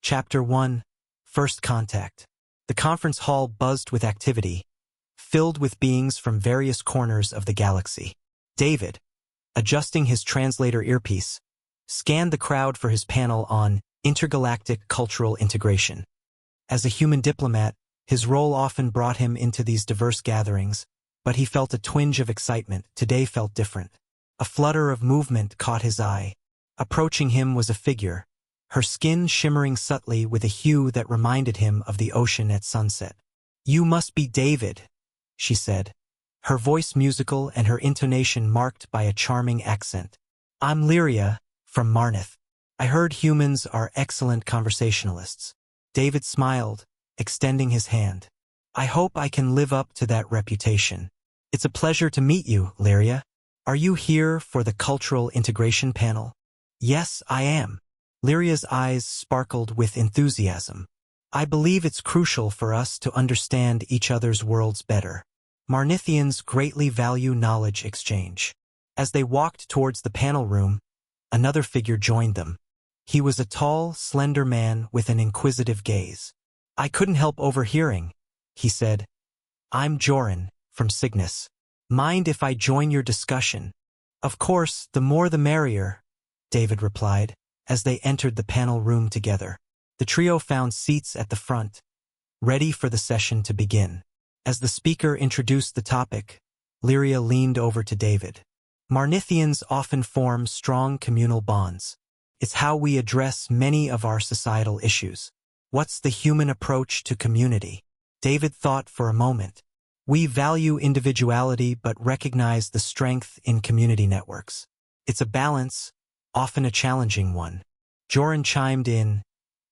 Chapter 1. First Contact. The conference hall buzzed with activity, filled with beings from various corners of the galaxy. David, adjusting his translator earpiece, scanned the crowd for his panel on intergalactic cultural integration. As a human diplomat, his role often brought him into these diverse gatherings, but he felt a twinge of excitement. Today felt different. A flutter of movement caught his eye. Approaching him was a figure, her skin shimmering subtly with a hue that reminded him of the ocean at sunset. "You must be David," she said, her voice musical and her intonation marked by a charming accent. "I'm Lyria, from Marnith. I heard humans are excellent conversationalists." David smiled, extending his hand. "I hope I can live up to that reputation." "It's a pleasure to meet you, Lyria. Are you here for the cultural integration panel?" "Yes, I am." Lyria's eyes sparkled with enthusiasm. "I believe it's crucial for us to understand each other's worlds better. Marnithians greatly value knowledge exchange." As they walked towards the panel room, another figure joined them. He was a tall, slender man with an inquisitive gaze. "I couldn't help overhearing," he said. "I'm Joran, from Cygnus. Mind if I join your discussion?" "Of course, the more the merrier," David replied, as they entered the panel room together. The trio found seats at the front, ready for the session to begin. As the speaker introduced the topic, Lyria leaned over to David. "Marnithians often form strong communal bonds. It's how we address many of our societal issues. What's the human approach to community?" David thought for a moment. "We value individuality but recognize the strength in community networks. It's a balance, often a challenging one." Joran chimed in,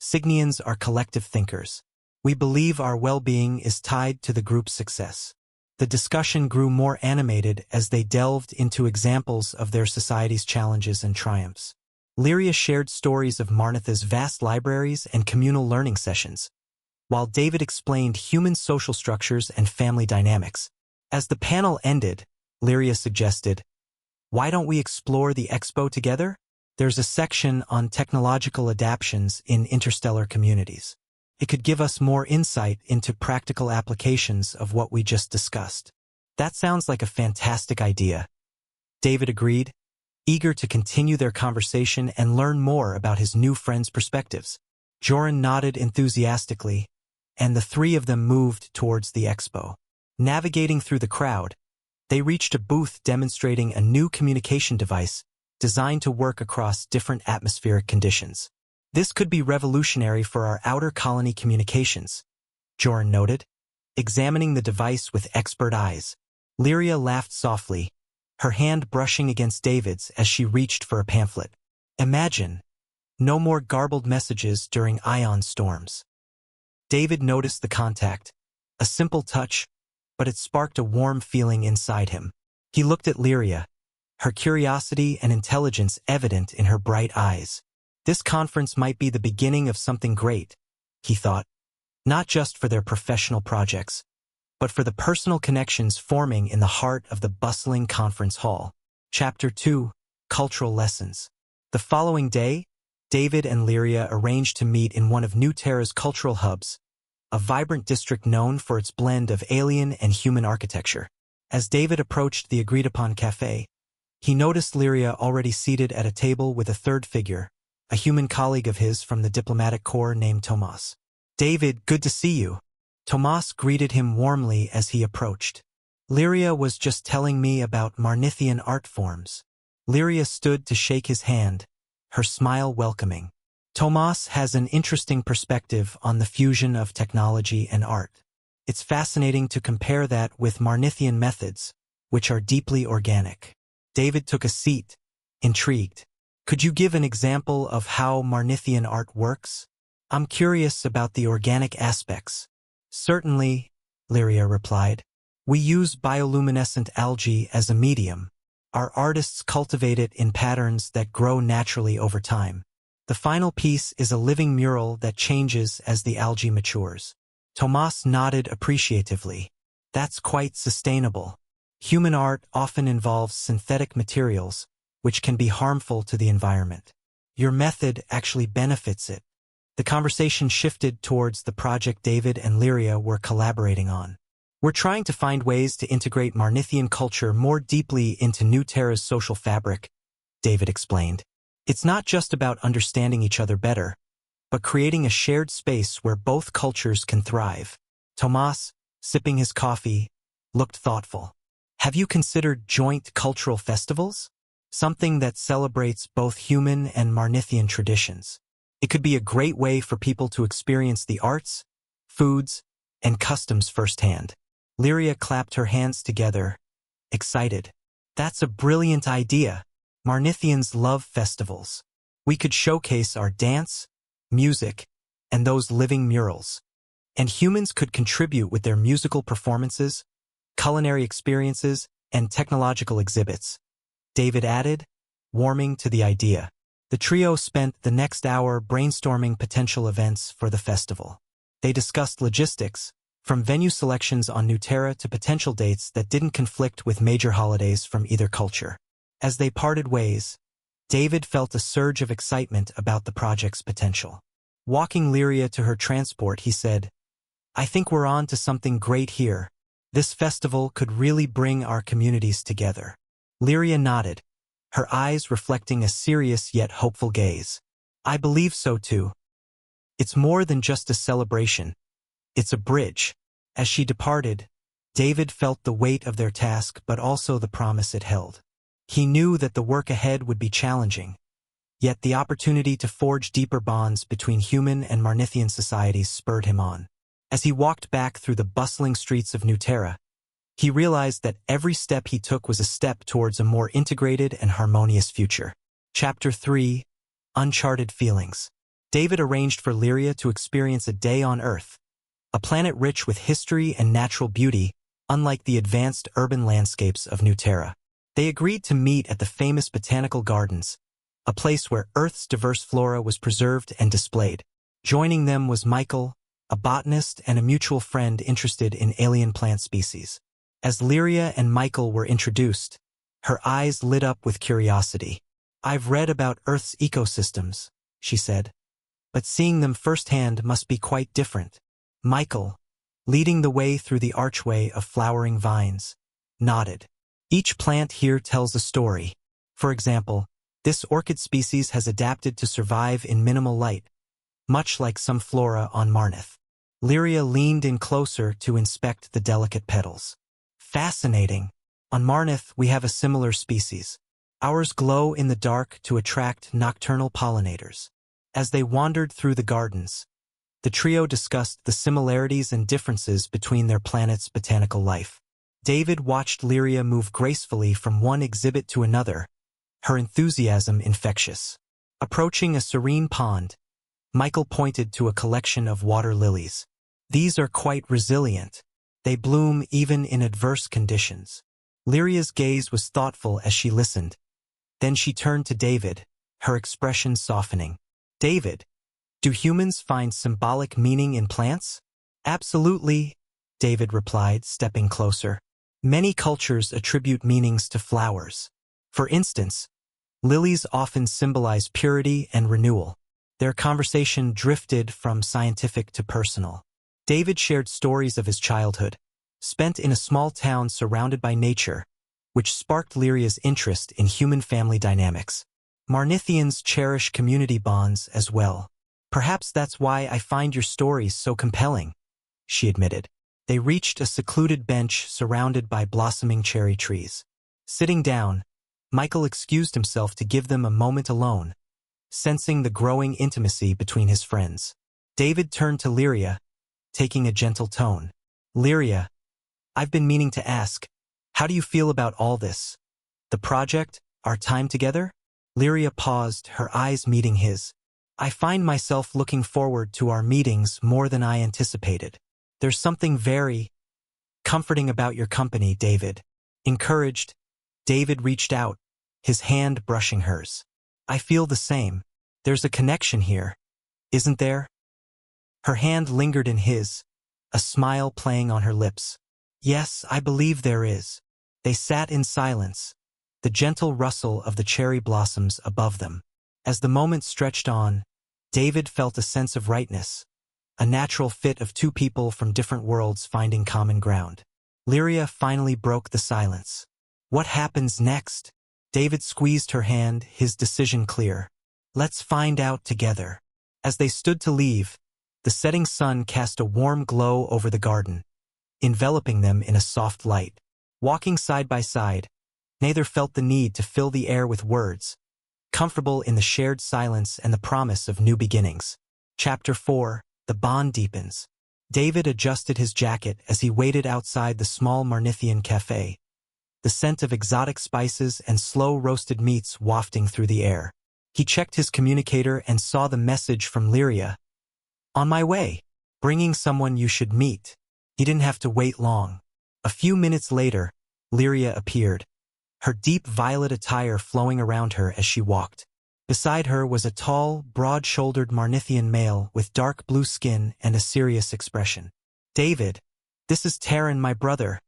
"Cygnians are collective thinkers. We believe our well-being is tied to the group's success." The discussion grew more animated as they delved into examples of their society's challenges and triumphs. Lyria shared stories of Marnitha's vast libraries and communal learning sessions, while David explained human social structures and family dynamics. As the panel ended, Lyria suggested, "Why don't we explore the expo together? There's a section on technological adaptations in interstellar communities. It could give us more insight into practical applications of what we just discussed." "That sounds like a fantastic idea," David agreed, eager to continue their conversation and learn more about his new friend's perspectives. Joran nodded enthusiastically, and the three of them moved towards the expo. Navigating through the crowd, they reached a booth demonstrating a new communication device designed to work across different atmospheric conditions. "This could be revolutionary for our outer colony communications," Joran noted, examining the device with expert eyes. Lyria laughed softly, her hand brushing against David's as she reached for a pamphlet. "Imagine, no more garbled messages during ion storms." David noticed the contact, a simple touch, but it sparked a warm feeling inside him. He looked at Lyria, her curiosity and intelligence evident in her bright eyes. This conference might be the beginning of something great, he thought, not just for their professional projects, but for the personal connections forming in the heart of the bustling conference hall. Chapter 2. Cultural Lessons. The following day, David and Lyria arranged to meet in one of New Terra's cultural hubs, a vibrant district known for its blend of alien and human architecture. As David approached the agreed-upon cafe, he noticed Lyria already seated at a table with a third figure, a human colleague of his from the diplomatic corps named Tomas. "David, good to see you." Tomas greeted him warmly as he approached. "Lyria was just telling me about Marnithian art forms." Lyria stood to shake his hand, her smile welcoming. "Tomas has an interesting perspective on the fusion of technology and art. It's fascinating to compare that with Marnithian methods, which are deeply organic." David took a seat, intrigued. "Could you give an example of how Marnithian art works? I'm curious about the organic aspects." "Certainly," Lyria replied. "We use bioluminescent algae as a medium. Our artists cultivate it in patterns that grow naturally over time. The final piece is a living mural that changes as the algae matures." Tomas nodded appreciatively. "That's quite sustainable. Human art often involves synthetic materials, which can be harmful to the environment. Your method actually benefits it." The conversation shifted towards the project David and Lyria were collaborating on. We're trying to find ways to integrate Marnithian culture more deeply into New Terra's social fabric, David explained. It's not just about understanding each other better, but creating a shared space where both cultures can thrive. Tomas, sipping his coffee, looked thoughtful. Have you considered joint cultural festivals? Something that celebrates both human and Marnithian traditions. It could be a great way for people to experience the arts, foods, and customs firsthand. Lyria clapped her hands together, excited. That's a brilliant idea. Marnithians love festivals. We could showcase our dance, music, and those living murals. And humans could contribute with their musical performances, culinary experiences, and technological exhibits. David added, warming to the idea. The trio spent the next hour brainstorming potential events for the festival. They discussed logistics, from venue selections on New Terra to potential dates that didn't conflict with major holidays from either culture. As they parted ways, David felt a surge of excitement about the project's potential. Walking Lyria to her transport, he said, I think we're on to something great here. This festival could really bring our communities together. Lyria nodded, her eyes reflecting a serious yet hopeful gaze. I believe so too. It's more than just a celebration. It's a bridge. As she departed, David felt the weight of their task but also the promise it held. He knew that the work ahead would be challenging, yet the opportunity to forge deeper bonds between human and Marnithian societies spurred him on. As he walked back through the bustling streets of New Terra, he realized that every step he took was a step towards a more integrated and harmonious future. Chapter 3: Uncharted Feelings. David arranged for Lyria to experience a day on Earth, a planet rich with history and natural beauty, unlike the advanced urban landscapes of New Terra. They agreed to meet at the famous Botanical Gardens, a place where Earth's diverse flora was preserved and displayed. Joining them was Michael, a botanist and a mutual friend interested in alien plant species. As Lyria and Michael were introduced, her eyes lit up with curiosity. I've read about Earth's ecosystems, she said, but seeing them firsthand must be quite different. Michael, leading the way through the archway of flowering vines, nodded. Each plant here tells a story. For example, this orchid species has adapted to survive in minimal light, much like some flora on Marnith. Lyria leaned in closer to inspect the delicate petals. Fascinating. On Marnith, we have a similar species. Ours glow in the dark to attract nocturnal pollinators. As they wandered through the gardens, the trio discussed the similarities and differences between their planet's botanical life. David watched Lyria move gracefully from one exhibit to another, her enthusiasm infectious. Approaching a serene pond, Michael pointed to a collection of water lilies. These are quite resilient. They bloom even in adverse conditions. Lyria's gaze was thoughtful as she listened. Then she turned to David, her expression softening. David, do humans find symbolic meaning in plants? Absolutely, David replied, stepping closer. Many cultures attribute meanings to flowers. For instance, lilies often symbolize purity and renewal. Their conversation drifted from scientific to personal. David shared stories of his childhood, spent in a small town surrounded by nature, which sparked Lyria's interest in human family dynamics. Marnithians cherish community bonds as well. Perhaps that's why I find your stories so compelling, she admitted. They reached a secluded bench surrounded by blossoming cherry trees. Sitting down, Michael excused himself to give them a moment alone, sensing the growing intimacy between his friends. David turned to Lyria, taking a gentle tone. Lyria, I've been meaning to ask, how do you feel about all this? The project, our time together? Lyria paused, her eyes meeting his. I find myself looking forward to our meetings more than I anticipated. There's something very comforting about your company, David. Encouraged, David reached out, his hand brushing hers. I feel the same. There's a connection here, isn't there? Her hand lingered in his, a smile playing on her lips. Yes, I believe there is. They sat in silence, the gentle rustle of the cherry blossoms above them. As the moment stretched on, David felt a sense of rightness, a natural fit of two people from different worlds finding common ground. Lyria finally broke the silence. What happens next? David squeezed her hand, his decision clear. Let's find out together. As they stood to leave, the setting sun cast a warm glow over the garden, enveloping them in a soft light. Walking side by side, neither felt the need to fill the air with words, comfortable in the shared silence and the promise of new beginnings. Chapter 4. The bond deepens. David adjusted his jacket as he waited outside the small Marnithian cafe, the scent of exotic spices and slow-roasted meats wafting through the air. He checked his communicator and saw the message from Lyria. On my way. Bringing someone you should meet. He didn't have to wait long. A few minutes later, Lyria appeared, her deep violet attire flowing around her as she walked. Beside her was a tall, broad-shouldered Marnithian male with dark blue skin and a serious expression. David, this is Terran, my brother,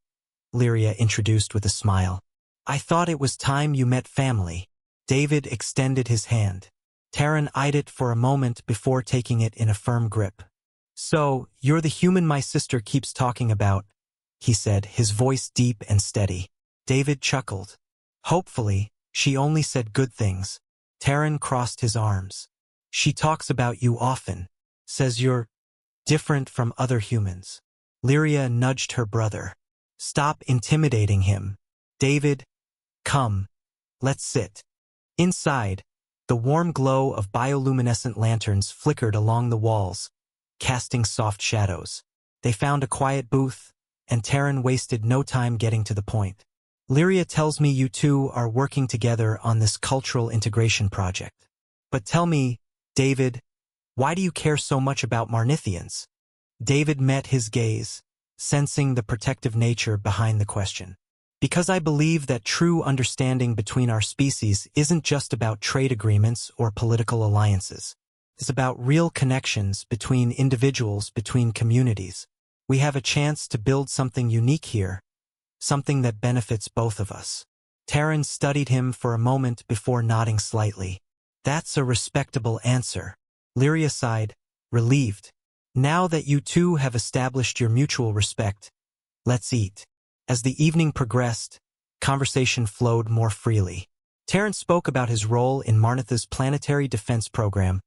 Lyria introduced with a smile. I thought it was time you met family. David extended his hand. Terran eyed it for a moment before taking it in a firm grip. So, you're the human my sister keeps talking about, he said, his voice deep and steady. David chuckled. Hopefully, she only said good things. Terran crossed his arms. She talks about you often. Says you're different from other humans. Lyria nudged her brother. Stop intimidating him. David, come. Let's sit. Inside, the warm glow of bioluminescent lanterns flickered along the walls, casting soft shadows. They found a quiet booth, and Terran wasted no time getting to the point. Lyria tells me you two are working together on this cultural integration project. But tell me, David, why do you care so much about Marnithians? David met his gaze, sensing the protective nature behind the question. Because I believe that true understanding between our species isn't just about trade agreements or political alliances. It's about real connections between individuals, between communities. We have a chance to build something unique here, something that benefits both of us. Terran studied him for a moment before nodding slightly. That's a respectable answer. Lyria sighed, relieved. Now that you two have established your mutual respect, let's eat. As the evening progressed, conversation flowed more freely. Terran spoke about his role in Marnitha's planetary defense program,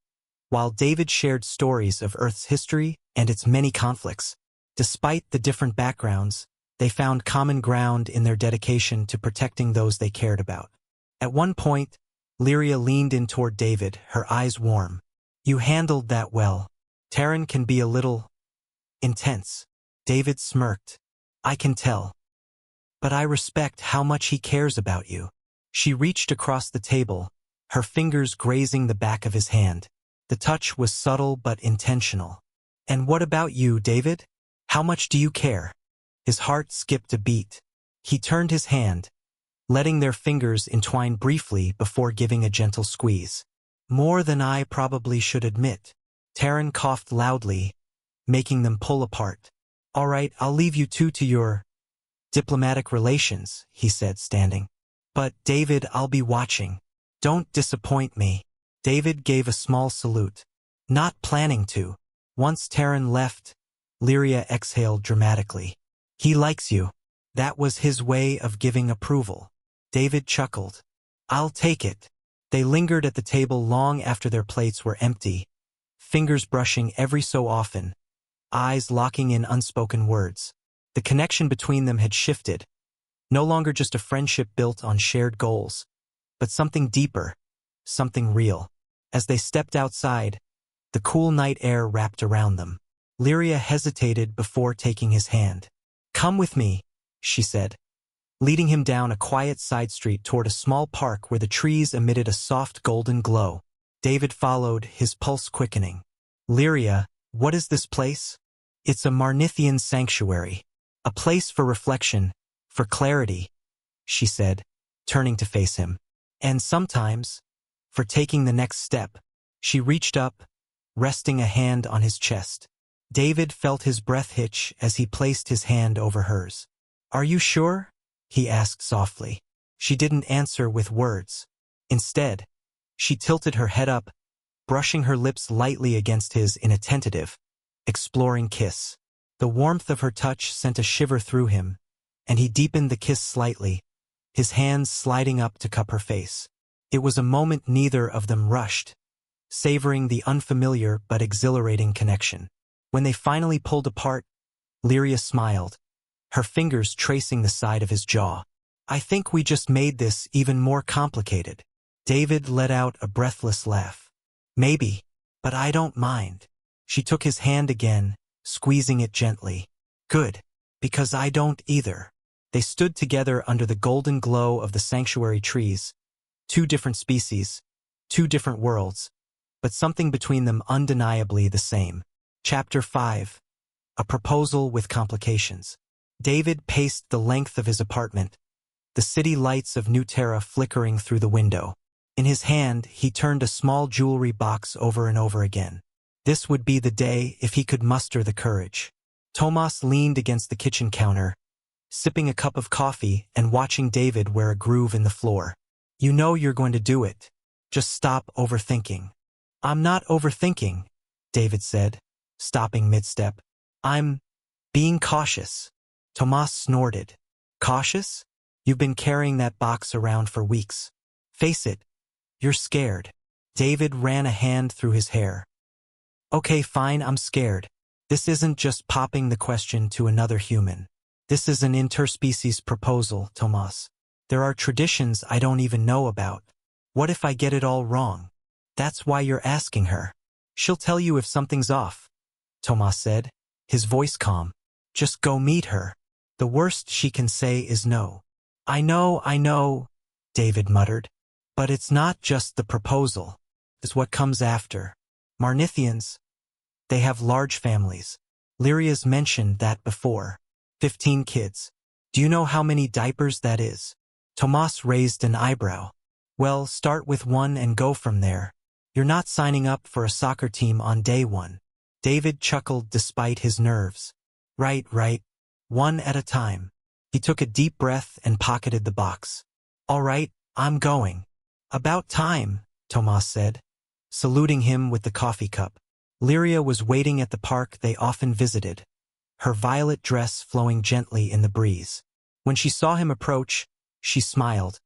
while David shared stories of Earth's history and its many conflicts. Despite the different backgrounds, they found common ground in their dedication to protecting those they cared about. At one point, Lyria leaned in toward David, her eyes warm. You handled that well. Terran can be a little intense. David smirked. I can tell. But I respect how much he cares about you. She reached across the table, her fingers grazing the back of his hand. The touch was subtle but intentional. And what about you, David? How much do you care? His heart skipped a beat. He turned his hand, letting their fingers entwine briefly before giving a gentle squeeze. More than I probably should admit. Terran coughed loudly, making them pull apart. All right, I'll leave you two to your diplomatic relations, he said, standing. But, David, I'll be watching. Don't disappoint me. David gave a small salute. Not planning to. Once Terran left, Lyria exhaled dramatically. He likes you. That was his way of giving approval. David chuckled. I'll take it. They lingered at the table long after their plates were empty, fingers brushing every so often, eyes locking in unspoken words. The connection between them had shifted, no longer just a friendship built on shared goals, but something deeper, something real. As they stepped outside, the cool night air wrapped around them. Lyria hesitated before taking his hand. Come with me, she said, leading him down a quiet side street toward a small park where the trees emitted a soft golden glow. David followed, his pulse quickening. Lyria, what is this place? It's a Marnithian sanctuary. A place for reflection, for clarity, she said, turning to face him. And sometimes, for taking the next step. She reached up, resting a hand on his chest. David felt his breath hitch as he placed his hand over hers. Are you sure? He asked softly. She didn't answer with words. Instead, she tilted her head up, brushing her lips lightly against his in a tentative, exploring kiss. The warmth of her touch sent a shiver through him, and he deepened the kiss slightly, his hands sliding up to cup her face. It was a moment neither of them rushed, savoring the unfamiliar but exhilarating connection. When they finally pulled apart, Lyria smiled, her fingers tracing the side of his jaw. "I think we just made this even more complicated." David let out a breathless laugh. "Maybe, but I don't mind." She took his hand again, squeezing it gently. "Good, because I don't either." They stood together under the golden glow of the sanctuary trees, two different species, two different worlds, but something between them undeniably the same. Chapter 5. A Proposal with Complications. David paced the length of his apartment, the city lights of New Terra flickering through the window. In his hand, he turned a small jewelry box over and over again. This would be the day if he could muster the courage. Tomas leaned against the kitchen counter, sipping a cup of coffee and watching David wear a groove in the floor. "You know you're going to do it. Just stop overthinking." "I'm not overthinking," David said, stopping mid-step. "I'm being cautious." Tomas snorted. "Cautious? You've been carrying that box around for weeks. Face it, you're scared." David ran a hand through his hair. "Okay, fine, I'm scared. This isn't just popping the question to another human. This is an interspecies proposal, Tomas. There are traditions I don't even know about. What if I get it all wrong? That's why you're asking her. She'll tell you if something's off," Tomas said, his voice calm. "Just go meet her. The worst she can say is no." I know, David muttered. "But it's not just the proposal. It's what comes after. Marnithians, they have large families. Lyria's mentioned that before. 15 kids. Do you know how many diapers that is?" Tomas raised an eyebrow. "Well, start with one and go from there. You're not signing up for a soccer team on day one." David chuckled despite his nerves. Right. One at a time." He took a deep breath and pocketed the box. "All right, I'm going." "About time," Tomas said, saluting him with the coffee cup. Lyria was waiting at the park they often visited, her violet dress flowing gently in the breeze. When she saw him approach, she smiled,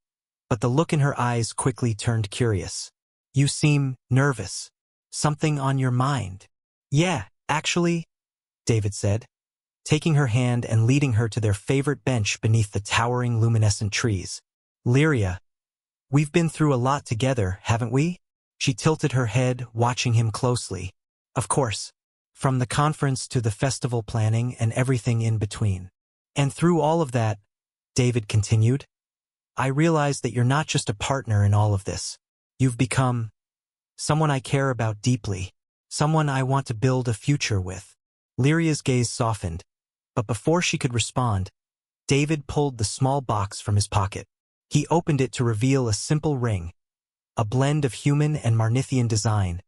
but the look in her eyes quickly turned curious. "You seem nervous. Something on your mind?" "Yeah, actually," David said, taking her hand and leading her to their favorite bench beneath the towering luminescent trees. "Lyria, we've been through a lot together, haven't we?" She tilted her head, watching him closely. "Of course. From the conference to the festival planning and everything in between. And through all of that," David continued, "I realize that you're not just a partner in all of this. You've become someone I care about deeply, someone I want to build a future with." Lyria's gaze softened, but before she could respond, David pulled the small box from his pocket. He opened it to reveal a simple ring, a blend of human and Marnithian design,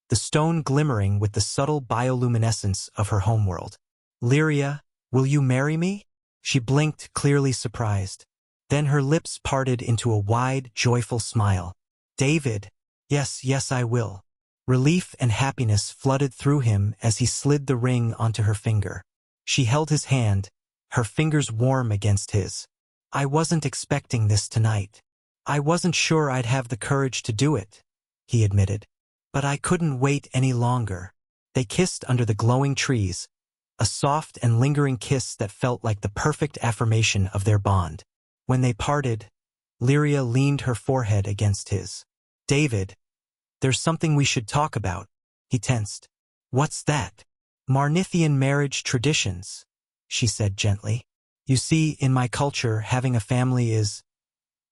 the stone glimmering with the subtle bioluminescence of her homeworld. "Lyria, will you marry me?" She blinked, clearly surprised. Then her lips parted into a wide, joyful smile. "David, yes, I will." Relief and happiness flooded through him as he slid the ring onto her finger. She held his hand, her fingers warm against his. "I wasn't expecting this tonight. I wasn't sure I'd have the courage to do it," he admitted. "But I couldn't wait any longer." They kissed under the glowing trees, a soft and lingering kiss that felt like the perfect affirmation of their bond. When they parted, Lyria leaned her forehead against his. "David, there's something we should talk about." He tensed. "What's that?" "Marnithian marriage traditions," she said gently. "You see, in my culture, having a family is,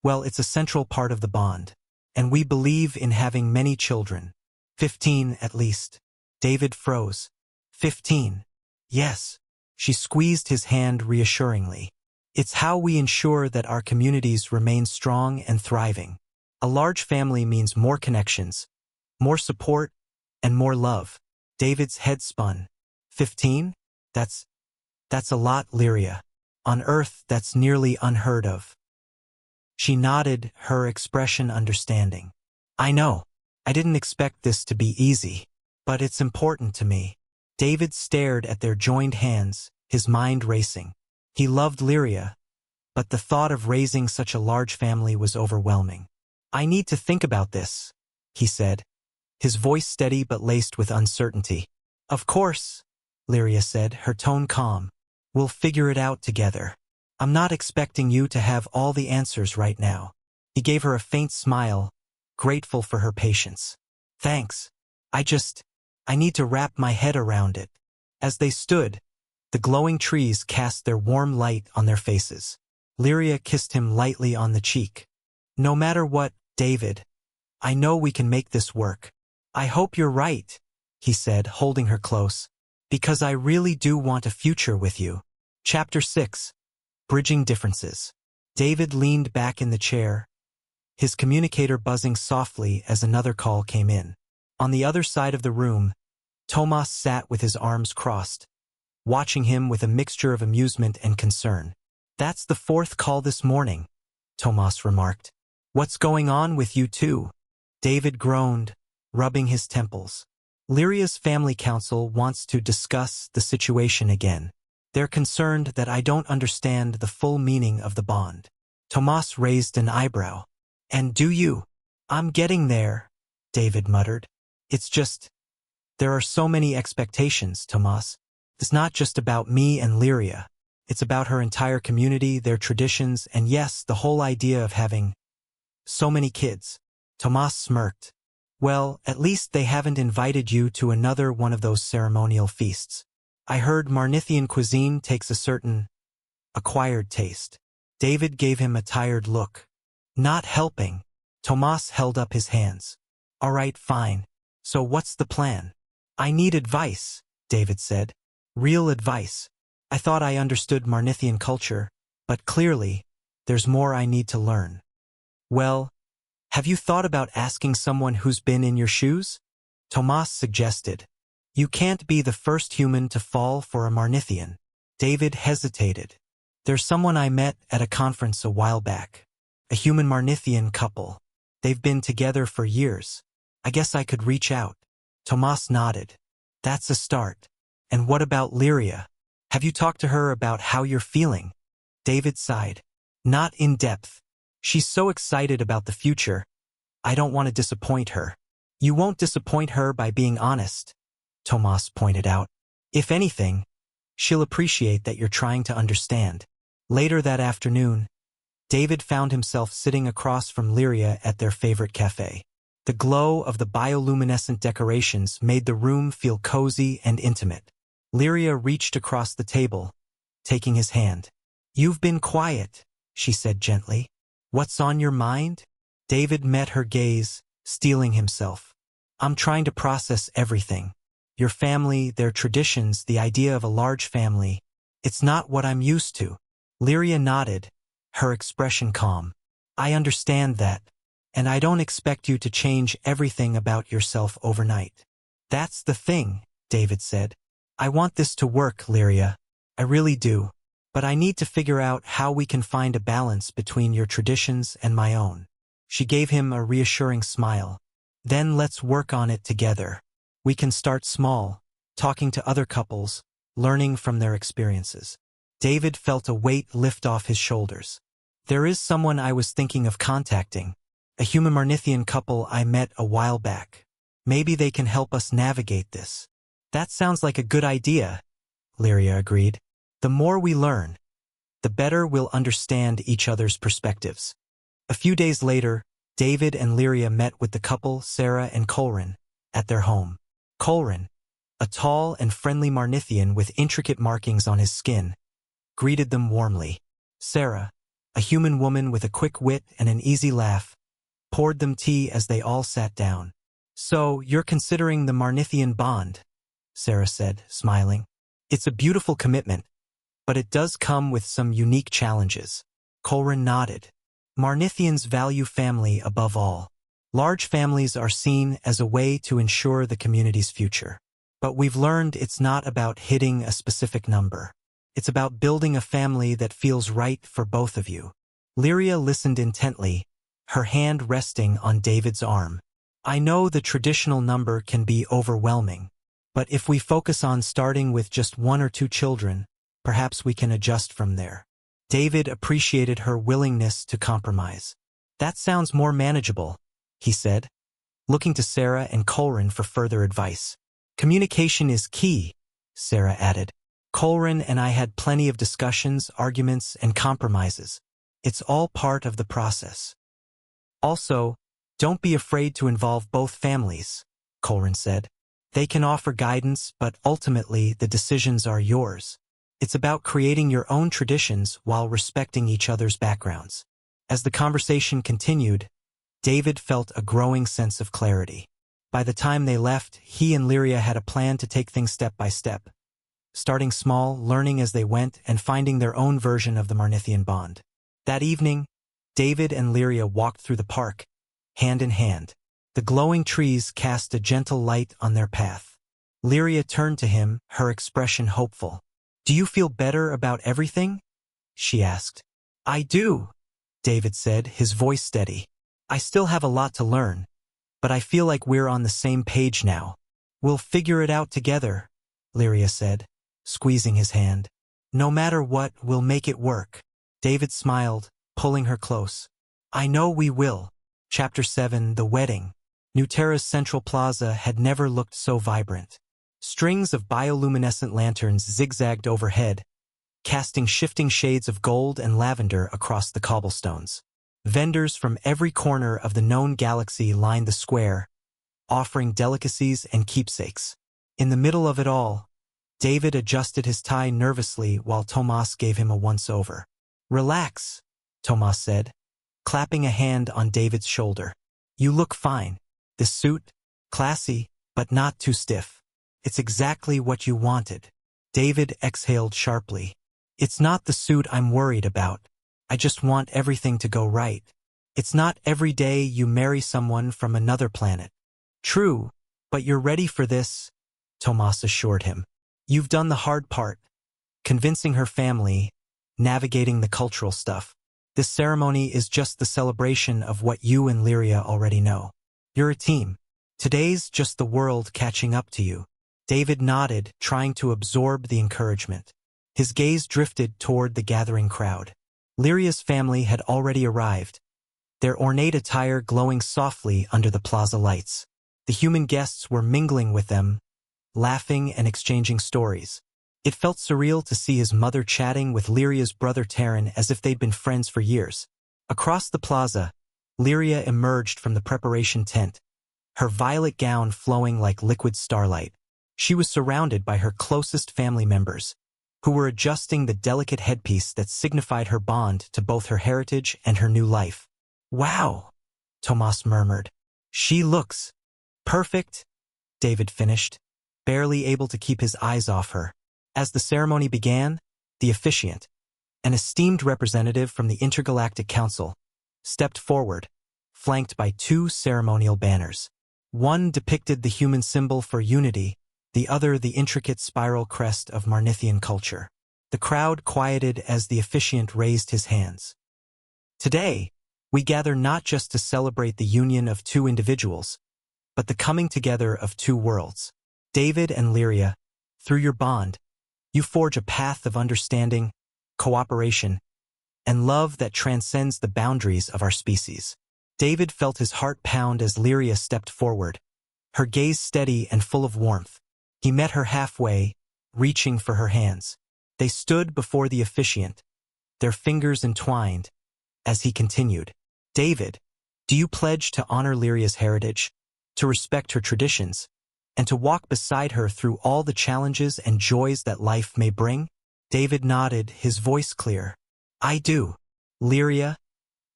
well, it's a central part of the bond. And we believe in having many children. 15 at least." David froze. 15. "Yes." She squeezed his hand reassuringly. "It's how we ensure that our communities remain strong and thriving. A large family means more connections, more support, and more love." David's head spun. 15? That's a lot, Lyria. On Earth, that's nearly unheard of." She nodded, her expression understanding. "I know. I didn't expect this to be easy, but it's important to me. David stared at their joined hands, his mind racing. He loved Lyria, but the thought of raising such a large family was overwhelming. I need to think about this, he said, his voice steady but laced with uncertainty. Of course, Lyria said, her tone calm. We'll figure it out together. I'm not expecting you to have all the answers right now. He gave her a faint smile, grateful for her patience. Thanks. I need to wrap my head around it. As they stood, the glowing trees cast their warm light on their faces. Lyria kissed him lightly on the cheek. No matter what, David, I know we can make this work. I hope you're right, he said, holding her close, because I really do want a future with you. Chapter 6. Bridging Differences. David leaned back in the chair, his communicator buzzing softly as another call came in. On the other side of the room, Tomas sat with his arms crossed, watching him with a mixture of amusement and concern. That's the fourth call this morning, Tomas remarked. What's going on with you two? David groaned, rubbing his temples. Lyria's family council wants to discuss the situation again. They're concerned that I don't understand the full meaning of the bond. Tomas raised an eyebrow. And do you? I'm getting there, David muttered. It's just, there are so many expectations, Tomas. It's not just about me and Lyria. It's about her entire community, their traditions, and yes, the whole idea of having so many kids. Tomas smirked. Well, at least they haven't invited you to another one of those ceremonial feasts. I heard Marnithian cuisine takes a certain acquired taste. David gave him a tired look. Not helping. Tomas held up his hands. All right, fine. So what's the plan? I need advice, David said. Real advice. I thought I understood Marnithian culture, but clearly, there's more I need to learn. Well, have you thought about asking someone who's been in your shoes? Tomas suggested. You can't be the first human to fall for a Marnithian. David hesitated. There's someone I met at a conference a while back. A human Marnithian couple. They've been together for years. I guess I could reach out. Tomas nodded. That's a start. And what about Lyria? Have you talked to her about how you're feeling? David sighed. Not in depth. She's so excited about the future. I don't want to disappoint her. You won't disappoint her by being honest, Tomas pointed out. If anything, she'll appreciate that you're trying to understand. Later that afternoon, David found himself sitting across from Lyria at their favorite cafe. The glow of the bioluminescent decorations made the room feel cozy and intimate. Lyria reached across the table, taking his hand. You've been quiet, she said gently. What's on your mind? David met her gaze, steeling himself. I'm trying to process everything. Your family, their traditions, the idea of a large family. It's not what I'm used to. Lyria nodded, her expression calm. I understand that, and I don't expect you to change everything about yourself overnight. That's the thing, David said. I want this to work, Lyria. I really do. But I need to figure out how we can find a balance between your traditions and my own. She gave him a reassuring smile. Then let's work on it together. We can start small, talking to other couples, learning from their experiences. David felt a weight lift off his shoulders. There is someone I was thinking of contacting, a human Marnithian couple I met a while back. Maybe they can help us navigate this. That sounds like a good idea, Lyria agreed. The more we learn, the better we'll understand each other's perspectives. A few days later, David and Lyria met with the couple, Sarah and Colrin, at their home. Colrin, a tall and friendly Marnithian with intricate markings on his skin, greeted them warmly. Sarah, a human woman with a quick wit and an easy laugh, poured them tea as they all sat down. So, you're considering the Marnithian bond, Sarah said, smiling. It's a beautiful commitment, but it does come with some unique challenges. Colrin nodded. Marnithians value family above all. Large families are seen as a way to ensure the community's future. But we've learned it's not about hitting a specific number. It's about building a family that feels right for both of you. Lyria listened intently, her hand resting on David's arm. I know the traditional number can be overwhelming, but if we focus on starting with just 1 or 2 children, perhaps we can adjust from there. David appreciated her willingness to compromise. That sounds more manageable, he said, looking to Sarah and Colrin for further advice. Communication is key, Sarah added. Colrin and I had plenty of discussions, arguments, and compromises. It's all part of the process. Also, don't be afraid to involve both families, Colrin said. They can offer guidance, but ultimately the decisions are yours. It's about creating your own traditions while respecting each other's backgrounds. As the conversation continued, David felt a growing sense of clarity. By the time they left, he and Lyria had a plan to take things step by step, starting small, learning as they went, and finding their own version of the Marnithian bond. That evening, David and Lyria walked through the park, hand in hand. The glowing trees cast a gentle light on their path. Lyria turned to him, her expression hopeful. "Do you feel better about everything?" she asked. "I do," David said, his voice steady. "I still have a lot to learn, but I feel like we're on the same page now." "We'll figure it out together," Lyria said, squeezing his hand. "No matter what, we'll make it work." David smiled, pulling her close. "I know we will." Chapter 7: The Wedding. Newterra's central plaza had never looked so vibrant. Strings of bioluminescent lanterns zigzagged overhead, casting shifting shades of gold and lavender across the cobblestones. Vendors from every corner of the known galaxy lined the square, offering delicacies and keepsakes. In the middle of it all, David adjusted his tie nervously while Tomas gave him a once-over. "Relax," Tomas said, clapping a hand on David's shoulder. "You look fine. This suit, classy, but not too stiff. It's exactly what you wanted." David exhaled sharply. "It's not the suit I'm worried about. I just want everything to go right. It's not every day you marry someone from another planet." "True, but you're ready for this," Tomas assured him. "You've done the hard part, convincing her family, navigating the cultural stuff. This ceremony is just the celebration of what you and Lyria already know. You're a team. Today's just the world catching up to you." David nodded, trying to absorb the encouragement. His gaze drifted toward the gathering crowd. Lyria's family had already arrived, their ornate attire glowing softly under the plaza lights. The human guests were mingling with them, laughing and exchanging stories. It felt surreal to see his mother chatting with Lyria's brother Terran as if they'd been friends for years. Across the plaza, Lyria emerged from the preparation tent, her violet gown flowing like liquid starlight. She was surrounded by her closest family members, who were adjusting the delicate headpiece that signified her bond to both her heritage and her new life. "Wow," Tomas murmured. "She looks perfect," David finished, barely able to keep his eyes off her. As the ceremony began, the officiant, an esteemed representative from the Intergalactic Council, stepped forward, flanked by 2 ceremonial banners. One depicted the human symbol for unity, the other the intricate spiral crest of Marnithian culture. The crowd quieted as the officiant raised his hands. "Today, we gather not just to celebrate the union of 2 individuals, but the coming together of 2 worlds. David and Lyria, through your bond, you forge a path of understanding, cooperation, and love that transcends the boundaries of our species." David felt his heart pound as Lyria stepped forward, her gaze steady and full of warmth. He met her halfway, reaching for her hands. They stood before the officiant, their fingers entwined, as he continued. "David, do you pledge to honor Lyria's heritage, to respect her traditions, and to walk beside her through all the challenges and joys that life may bring?" David nodded, his voice clear. "I do." "Lyria,"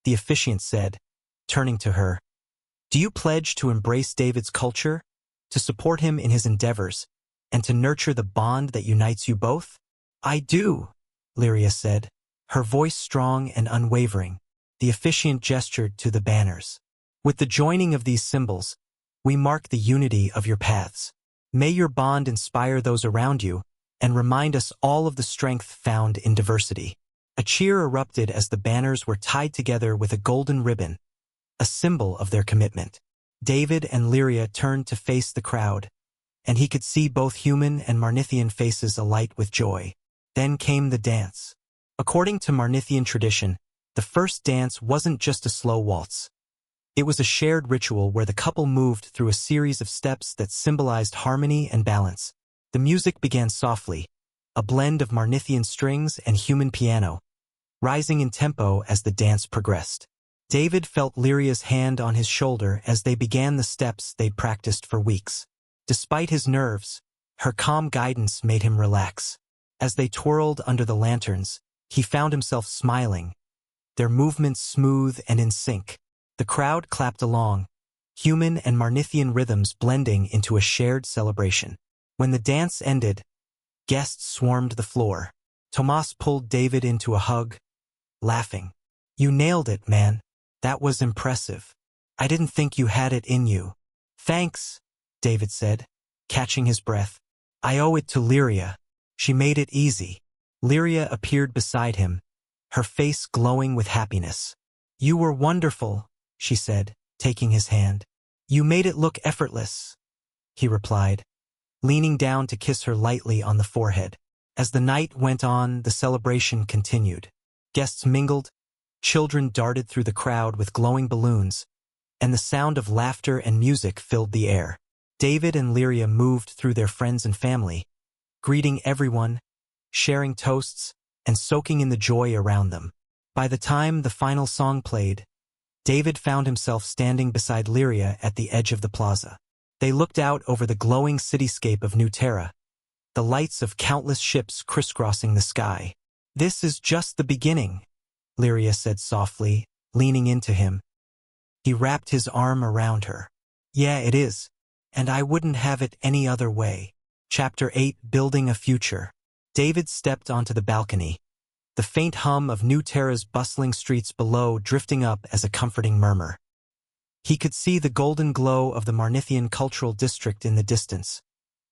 the officiant said, turning to her, "do you pledge to embrace David's culture, to support him in his endeavors, and to nurture the bond that unites you both?" "I do," Lyria said, her voice strong and unwavering. The officiant gestured to the banners. "With the joining of these symbols, we mark the unity of your paths. May your bond inspire those around you and remind us all of the strength found in diversity." A cheer erupted as the banners were tied together with a golden ribbon, a symbol of their commitment. David and Lyria turned to face the crowd, and he could see both human and Marnithian faces alight with joy. Then came the dance. According to Marnithian tradition, the first dance wasn't just a slow waltz. It was a shared ritual where the couple moved through a series of steps that symbolized harmony and balance. The music began softly, a blend of Marnithian strings and human piano, rising in tempo as the dance progressed. David felt Lyria's hand on his shoulder as they began the steps they'd practiced for weeks. Despite his nerves, her calm guidance made him relax. As they twirled under the lanterns, he found himself smiling, their movements smooth and in sync. The crowd clapped along, human and Marnithian rhythms blending into a shared celebration. When the dance ended, guests swarmed the floor. Tomas pulled David into a hug, laughing. "You nailed it, man. That was impressive. I didn't think you had it in you." "Thanks," David said, catching his breath. "I owe it to Lyria. She made it easy." Lyria appeared beside him, her face glowing with happiness. "You were wonderful," she said, taking his hand. "You made it look effortless," he replied, leaning down to kiss her lightly on the forehead. As the night went on, the celebration continued. Guests mingled, children darted through the crowd with glowing balloons, and the sound of laughter and music filled the air. David and Lyria moved through their friends and family, greeting everyone, sharing toasts, and soaking in the joy around them. By the time the final song played, David found himself standing beside Lyria at the edge of the plaza. They looked out over the glowing cityscape of New Terra, the lights of countless ships crisscrossing the sky. "This is just the beginning," Lyria said softly, leaning into him. He wrapped his arm around her. "Yeah, it is, and I wouldn't have it any other way." Chapter 8: Building a Future. David stepped onto the balcony, the faint hum of New Terra's bustling streets below drifting up as a comforting murmur. He could see the golden glow of the Marnithian Cultural District in the distance,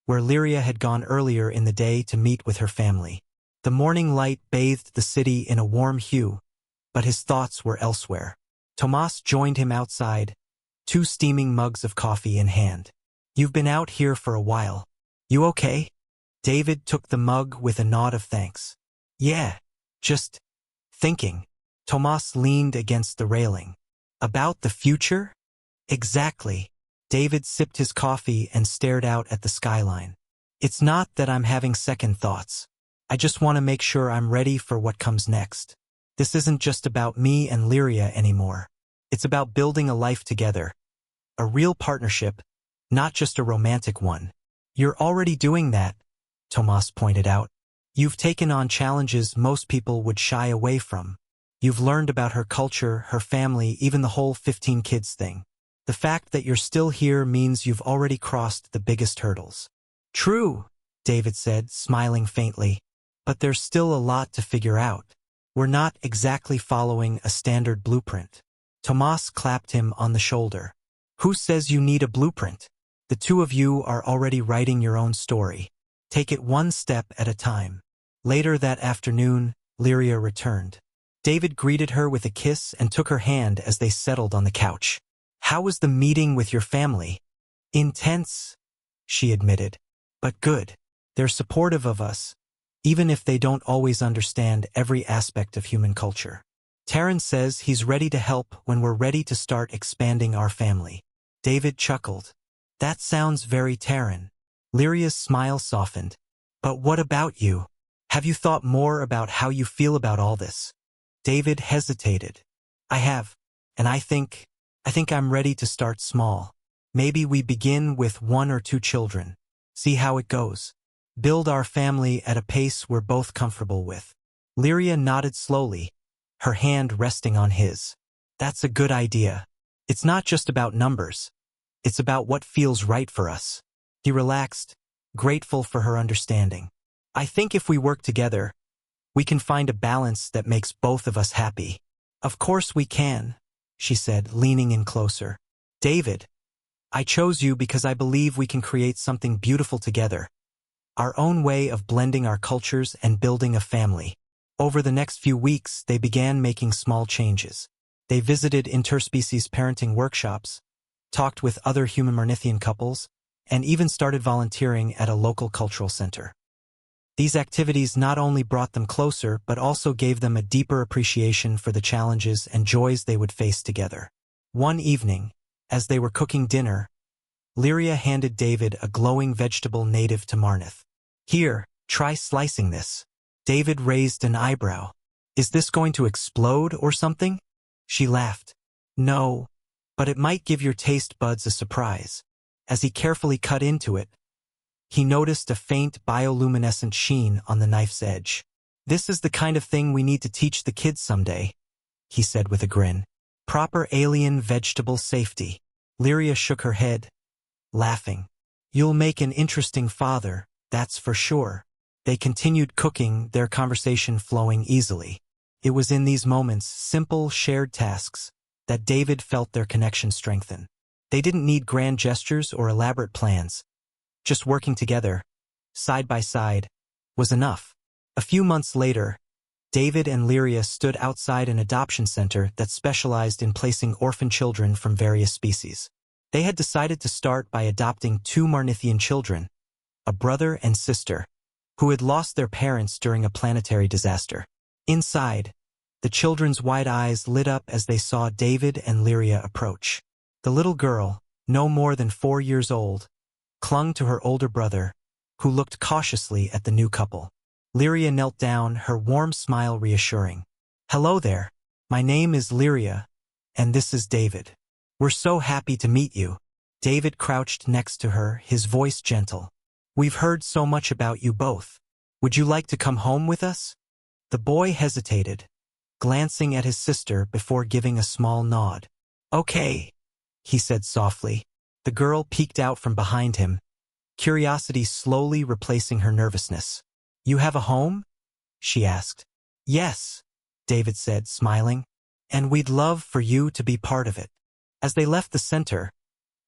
where Lyria had gone earlier in the day to meet with her family. The morning light bathed the city in a warm hue, but his thoughts were elsewhere. Tomas joined him outside, 2 steaming mugs of coffee in hand. "You've been out here for a while. You okay?" David took the mug with a nod of thanks. "Yeah, just thinking." Tomas leaned against the railing. "About the future?" "Exactly." David sipped his coffee and stared out at the skyline. "It's not that I'm having second thoughts. I just want to make sure I'm ready for what comes next. This isn't just about me and Lyria anymore. It's about building a life together. A real partnership, not just a romantic one." "You're already doing that," Tomas pointed out. "You've taken on challenges most people would shy away from. You've learned about her culture, her family, even the whole 15 kids thing. The fact that you're still here means you've already crossed the biggest hurdles." "True," David said, smiling faintly. "But there's still a lot to figure out. We're not exactly following a standard blueprint." Tomas clapped him on the shoulder. "Who says you need a blueprint? The two of you are already writing your own story. Take it one step at a time." Later that afternoon, Lyria returned. David greeted her with a kiss and took her hand as they settled on the couch. "How was the meeting with your family?" "Intense," she admitted. "But good. They're supportive of us, even if they don't always understand every aspect of human culture. Taryn says he's ready to help when we're ready to start expanding our family." David chuckled. "That sounds very Taryn." Lyria's smile softened. "But what about you? Have you thought more about how you feel about all this?" David hesitated. "I have, and I think I'm ready to start small. Maybe we begin with 1 or 2 children. See how it goes. Build our family at a pace we're both comfortable with." Lyria nodded slowly, her hand resting on his. "That's a good idea. It's not just about numbers. It's about what feels right for us." He relaxed, grateful for her understanding. "I think if we work together, we can find a balance that makes both of us happy." "Of course we can," she said, leaning in closer. "David, I chose you because I believe we can create something beautiful together. Our own way of blending our cultures and building a family." Over the next few weeks, they began making small changes. They visited interspecies parenting workshops, talked with other human Marnithian couples, and even started volunteering at a local cultural center. These activities not only brought them closer but also gave them a deeper appreciation for the challenges and joys they would face together. One evening, as they were cooking dinner, Lyria handed David a glowing vegetable native to Marnith. "Here, try slicing this." David raised an eyebrow. "Is this going to explode or something?" She laughed. "No, but it might give your taste buds a surprise." As he carefully cut into it, he noticed a faint bioluminescent sheen on the knife's edge. "This is the kind of thing we need to teach the kids someday," he said with a grin. "Proper alien vegetable safety." Lyria shook her head, laughing. "You'll make an interesting father, that's for sure." They continued cooking, their conversation flowing easily. It was in these moments, simple, shared tasks, that David felt their connection strengthen. They didn't need grand gestures or elaborate plans. Just working together, side by side, was enough. A few months later, David and Lyria stood outside an adoption center that specialized in placing orphan children from various species. They had decided to start by adopting 2 Marnithian children, a brother and sister, who had lost their parents during a planetary disaster. Inside, the children's wide eyes lit up as they saw David and Lyria approach. The little girl, no more than 4 years old, clung to her older brother, who looked cautiously at the new couple. Lyria knelt down, her warm smile reassuring. "Hello there. My name is Lyria, and this is David. We're so happy to meet you." David crouched next to her, his voice gentle. "We've heard so much about you both. Would you like to come home with us?" The boy hesitated, glancing at his sister before giving a small nod. "Okay," he said softly. The girl peeked out from behind him, curiosity slowly replacing her nervousness. "You have a home?" she asked. "Yes," David said, smiling, "and we'd love for you to be part of it." As they left the center,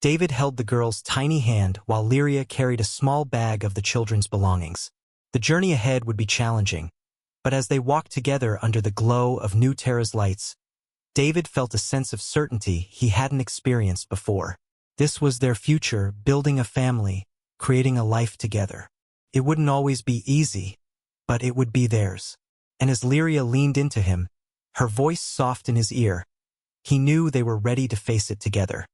David held the girl's tiny hand while Lyria carried a small bag of the children's belongings. The journey ahead would be challenging, but as they walked together under the glow of New Terra's lights, David felt a sense of certainty he hadn't experienced before. This was their future, building a family, creating a life together. It wouldn't always be easy, but it would be theirs. And as Lyria leaned into him, her voice soft in his ear, he knew they were ready to face it together.